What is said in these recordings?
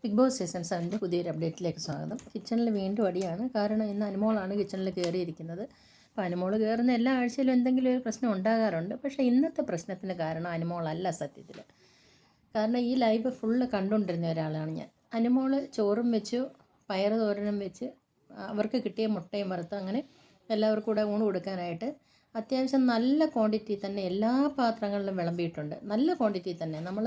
Big boss season 7 പുതിയൊരു അപ്ഡേറ്റിലേക്ക് സ്വാഗതം. കിച്ചണിൽ വീണ്ടും അടിയാണ്. കാരണം ഇന്ന് അനുമോളാണ് കിച്ചണിൽ കയറിയിരിക്കുന്നത്. അപ്പോൾ അനുമോൾ കയറുന്ന എല്ലാ ആഴ്ചയിലും എന്തെങ്കിലും ഒരു പ്രശ്നം ഉണ്ടാകാറുണ്ട്. പക്ഷേ ഇന്നത്തെ പ്രശ്നത്തിന് കാരണം അനുമോളല്ല സത്യത്തിൽ. കാരണം ഈ ലൈവ് ഫുള്ള് കണ്ടുകൊണ്ടിരുന്ന ഒരാളാണ് ഞാൻ. അനുമോൾ ചോറും വെച്ചു, പയറ് തോരനും വെച്ച്, അവർക്ക് കിട്ടിയ മുട്ടയും വറുത്ത്, അങ്ങനെ എല്ലാവർക്കും കൂടെ ഊണ് കൊടുക്കാനായിട്ട് അത്യാവശ്യം നല്ല ക്വാണ്ടിറ്റി തന്നെ എല്ലാ പാത്രങ്ങളിലും വിളമ്പിയിട്ടുണ്ട്. നല്ല ക്വാണ്ടിറ്റി തന്നെ. നമ്മൾ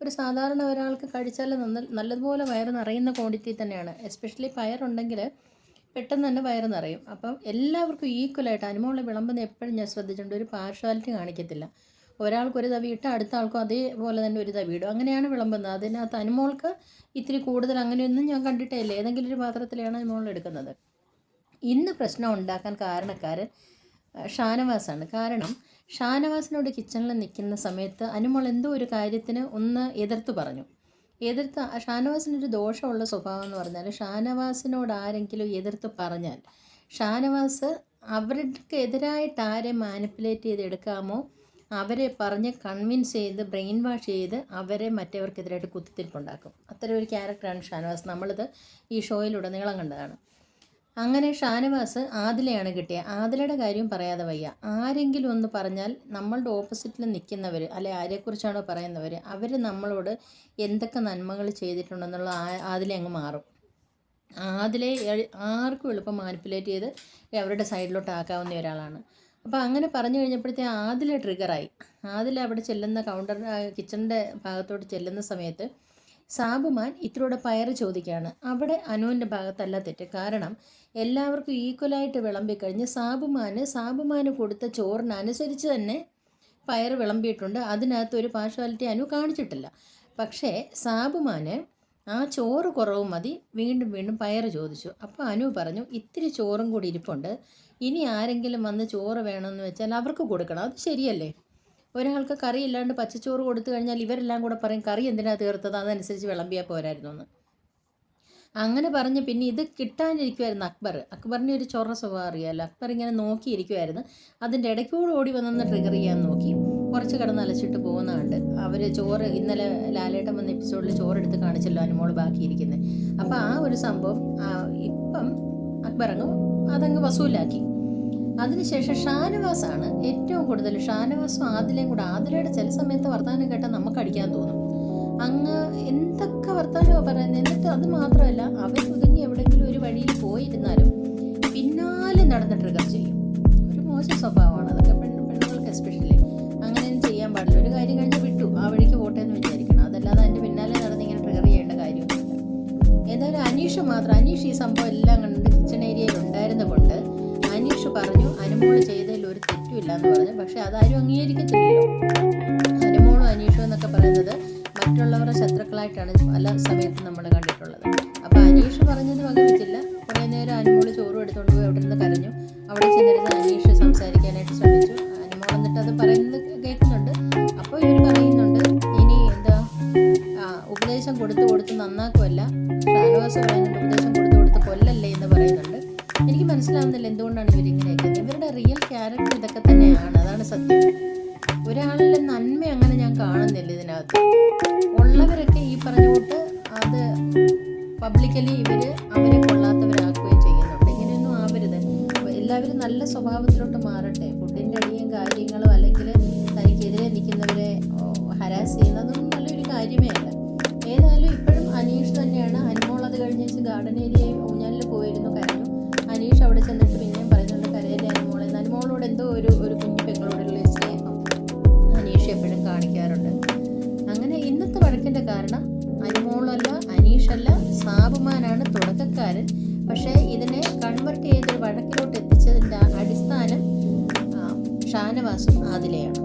ഒരു സാധാരണ ഒരാൾക്ക് കഴിച്ചാൽ നല്ലതുപോലെ വയറ് നിറയുന്ന ക്വാണ്ടിറ്റി തന്നെയാണ്. എസ്പെഷ്യലി പയറുണ്ടെങ്കിൽ പെട്ടെന്ന് തന്നെ വയറ് നിറയും. അപ്പം എല്ലാവർക്കും ഈക്വലായിട്ട് അനുമോളെ വിളമ്പുന്ന എപ്പോഴും ഞാൻ ശ്രദ്ധിച്ചിട്ടുണ്ട്. ഒരു പാർഷ്വാലിറ്റി കാണിക്കത്തില്ല. ഒരാൾക്കൊരു തവി ഇട്ട് അടുത്ത ആൾക്കും അതേപോലെ തന്നെ ഒരു തവി ഇടും. അങ്ങനെയാണ് വിളമ്പുന്നത്. അതിനകത്ത് അനുമോൾക്ക് ഇത്തിരി കൂടുതൽ അങ്ങനെയൊന്നും ഞാൻ കണ്ടിട്ടേ ഇല്ല. ഏതെങ്കിലും ഒരു പാത്രത്തിലാണ് അനുമോൾ എടുക്കുന്നത്. ഇന്ന് പ്രശ്നം ഉണ്ടാക്കാൻ കാരണക്കാരൻ ഷാനവാസാണ്. കാരണം ഷാനവാസിനോട് കിച്ചണിൽ നിൽക്കുന്ന സമയത്ത് അനുമോൾ എന്തോ ഒരു കാര്യത്തിന് ഒന്ന് എതിർത്ത് പറഞ്ഞു. ഷാനവാസിനൊരു ദോഷമുള്ള സ്വഭാവം എന്ന് പറഞ്ഞാൽ, ഷാനവാസിനോട് ആരെങ്കിലും എതിർത്ത് പറഞ്ഞാൽ ഷാനവാസ് അവർക്ക് എതിരായിട്ട് ആരെ മാനിപ്പുലേറ്റ് ചെയ്തെടുക്കാമോ അവരെ പറഞ്ഞ് കൺവിൻസ് ചെയ്ത് ബ്രെയിൻ വാഷ് ചെയ്ത് അവരെ മറ്റവർക്കെതിരായിട്ട് കുത്തിത്തിരിപ്പുണ്ടാക്കും. അത്തരം ഒരു ക്യാരക്ടറാണ് ഷാനവാസ്. നമ്മളിത് ഈ ഷോയിലുടനീളം കണ്ടതാണ്. അങ്ങനെ ഷാനവാസ് ആദിലയാണ് കിട്ടിയത്. ആദിലയുടെ കാര്യം പറയാതെ വയ്യ. ആരെങ്കിലും ഒന്ന് പറഞ്ഞാൽ നമ്മളുടെ ഓപ്പോസിറ്റിൽ നിൽക്കുന്നവർ, അല്ലെ ആരെക്കുറിച്ചാണോ പറയുന്നവർ, അവർ നമ്മളോട് എന്തൊക്കെ നന്മകൾ ചെയ്തിട്ടുണ്ടെന്നുള്ള ആദിലെ അങ്ങ് മാറും. ആദിലെ ആർക്കും എളുപ്പം മാനിപ്പുലേറ്റ് ചെയ്ത് അവരുടെ സൈഡിലോട്ട് ആക്കാവുന്ന ഒരാളാണ്. അപ്പോൾ അങ്ങനെ പറഞ്ഞു കഴിഞ്ഞപ്പോഴത്തേ ആദിലെ ട്രിഗറായി. ആദിലെ അവിടെ ചെല്ലുന്ന കിച്ചണിൻ്റെ ഭാഗത്തോട്ട് ചെല്ലുന്ന സമയത്ത് സാബുമാൻ ഇത്തിലൂടെ പയറ് ചോദിക്കുകയാണ്. അവിടെ അനുവിൻ്റെ ഭാഗത്തല്ല തെറ്റ്. കാരണം എല്ലാവർക്കും ഈക്വലായിട്ട് വിളമ്പിക്കഴിഞ്ഞ് സാബുമാന് കൊടുത്ത ചോറിനനുസരിച്ച് തന്നെ പയറ് വിളമ്പിയിട്ടുണ്ട്. അതിനകത്ത് ഒരു പാർഷ്വാലിറ്റി അനു കാണിച്ചിട്ടില്ല. പക്ഷേ സാബുമാന് ആ ചോറ് കുറവ് മതി, വീണ്ടും പയറ് ചോദിച്ചു. അപ്പോൾ അനു പറഞ്ഞു, ഇത്തിരി ചോറും കൂടി ഇരിപ്പുണ്ട്, ഇനി ആരെങ്കിലും വന്ന് ചോറ് വേണമെന്ന് വെച്ചാൽ അവർക്ക് കൊടുക്കണം. അത് ശരിയല്ലേ? ഒരാൾക്ക് കറി ഇല്ലാണ്ട് പച്ചച്ചോറ് കൊടുത്തു കഴിഞ്ഞാൽ ഇവരെല്ലാം കൂടെ പറയും കറി എന്തിനാ തീർത്തത്, അതനുസരിച്ച് വിളമ്പിയാൽ പോരായിരുന്നു എന്ന്. അങ്ങനെ പറഞ്ഞ് പിന്നെ ഇത് കിട്ടാനിരിക്കുമായിരുന്നു അക്ബറിന് ഒരു ചൊറ സ്വഭാവം അറിയാമല്ലോ. അക്ബർ ഇങ്ങനെ നോക്കിയിരിക്കുമായിരുന്നു. അതിൻ്റെ ഇടയ്ക്കൂടെ ഓടി വന്നൊന്ന് ട്രിഗർ ചെയ്യാൻ നോക്കി. കുറച്ച് കിടന്ന് അലച്ചിട്ട് പോകുന്നുണ്ട്. അവർ ചോറ് ഇന്നലെ ലാലേട്ടൻ വന്ന എപ്പിസോഡിൽ ചോറെടുത്ത് കാണിച്ചല്ലോ അനുമോൾ ബാക്കിയിരിക്കുന്നത്. അപ്പോൾ ആ ഒരു സംഭവം ഇപ്പം അക്ബർ അതങ്ങ് വസൂലാക്കി. അതിനുശേഷം ഷാനവാസാണ് ഏറ്റവും കൂടുതൽ. ഷാനവാസും ആദിലയും കൂടെ. ആദിലയുടെ ചില സമയത്ത് വർത്തമാനം കേട്ടാൽ നമുക്ക് അടിക്കാൻ തോന്നും. അങ്ങ് എന്തൊക്കെ വർത്തമാനമാണ് പറയുന്നത്. എന്നിട്ട് അത് മാത്രമല്ല, അവർ ഒതുങ്ങി എവിടെയെങ്കിലും ഒരു വഴിയിൽ പോയിരുന്നാലും പിന്നാലെ നടന്ന് ട്രിഗർ ചെയ്യും. ഒരു മോശം സ്വഭാവമാണ് അതൊക്കെ. പെണ്ണുങ്ങൾക്ക് എസ്പെഷ്യലി അങ്ങനെയൊന്നും ചെയ്യാൻ പാടില്ല. ഒരു കാര്യം കഴിഞ്ഞാൽ വിട്ടു, ആ വഴിക്ക് പോട്ടെ എന്ന് വിചാരിക്കണം. അതല്ലാതെ അതിൻ്റെ പിന്നാലെ നടന്ന് ഇങ്ങനെ ട്രിഗർ ചെയ്യേണ്ട കാര്യമൊന്നുമില്ല. ഏതായാലും അനീഷ് ഈ സംഭവം എല്ലാം കണ്ടിട്ട് കിച്ചൺ ഏരിയയിൽ ഉണ്ടായിരുന്ന കൊണ്ട് അനീഷ് പറഞ്ഞു അനുമോൾ ചെയ്തതിൽ ഒരു തെറ്റുമില്ല എന്ന് പറഞ്ഞു. പക്ഷെ അതാരും അംഗീകരിക്കത്തില്ലല്ലോ. അനുമോളും അനീഷും എന്നൊക്കെ പറയുന്നത് മറ്റുള്ളവരുടെ ശത്രുക്കളായിട്ടാണ് പല സമയത്തും നമ്മൾ കണ്ടിട്ടുള്ളത്. അപ്പോൾ അനീഷ് പറഞ്ഞത് വകവെച്ചില്ല. കുറേ നേരം അനുമോൾ ചോറും എടുത്തുകൊണ്ട് പോയി അവിടെ നിന്ന് കരഞ്ഞു. അവിടെ ചെന്നിരുന്ന് അനീഷ് സംസാരിക്കാനായിട്ട് ശ്രമിച്ചു. അനുമോൾ എന്നിട്ട് അത് പറയുന്നത് കേൾക്കുന്നുണ്ട്. അപ്പോൾ ഇവർ പറയുന്നുണ്ട് ഇനി എന്താ ഉപദേശം കൊടുത്ത് നന്നാക്കുമല്ല. ഷാനവാസ് പറയുന്നുണ്ട് ഉപദേശം കൊടുത്ത് കൊല്ലല്ലേ എന്ന് പറയുന്നുണ്ട്. എനിക്ക് മനസ്സിലാവുന്നില്ല എന്തുകൊണ്ടാണ് ഇവരിങ്ങനെയൊക്കെ. ഇവരുടെ റിയൽ ക്യാരക്ടർ ഇതൊക്കെ തന്നെയാണ്. അതാണ് സത്യം. ഒരാളുടെ നന്മ അങ്ങനെ ഞാൻ കാണുന്നില്ല ഇതിനകത്ത്. ഉള്ളവരൊക്കെ ഈ പറഞ്ഞ കൂട്ട് അത് പബ്ലിക്കലി അവരെ കൊള്ളാത്തവരാക്കുകയും ചെയ്യുന്നുണ്ട്. ഇങ്ങനെയൊന്നും ആവരുത്. എല്ലാവരും നല്ല സ്വഭാവത്തിലോട്ട് മാറട്ടെ. ഫുഡിൻ്റെ അടിയും കാര്യങ്ങളും അല്ലെങ്കിൽ തനിക്കെതിരെ നിൽക്കുന്നവരെ ഹരാസ് ചെയ്യുന്നതൊന്നും നല്ലൊരു കാര്യമേ അല്ല. ഏതായാലും ഇപ്പോഴും അനീഷ് തന്നെയാണ്. അനുമോൾ അത് കഴിഞ്ഞ് ഗാർഡൻ ഏരിയയിൽ ഊഞ്ഞാലിൽ പോയിരുന്നു, കരഞ്ഞു. അനീഷ് അവിടെ ചെന്നിട്ട് പിന്നെയും പറയുന്നുണ്ട് കരയിലെ അനുമോളെ. അനുമോളോട് എന്തോ ഒരു കുഞ്ഞു പെങ്ങളോടുള്ള സ്നേഹം അനീഷ് എപ്പോഴും കാണിക്കാറുണ്ട്. അങ്ങനെ ഇന്നത്തെ വഴക്കിൻ്റെ കാരണം അനുമോളല്ല, അനീഷല്ല, സാബുമാനാണ് തുടക്കക്കാരൻ. പക്ഷേ ഇതിനെ കൺവെർട്ട് ചെയ്തൊരു വഴക്കിലോട്ട് എത്തിച്ചതിൻ്റെ അടിസ്ഥാനം ഷാനവാസും ആദിലയാണ്.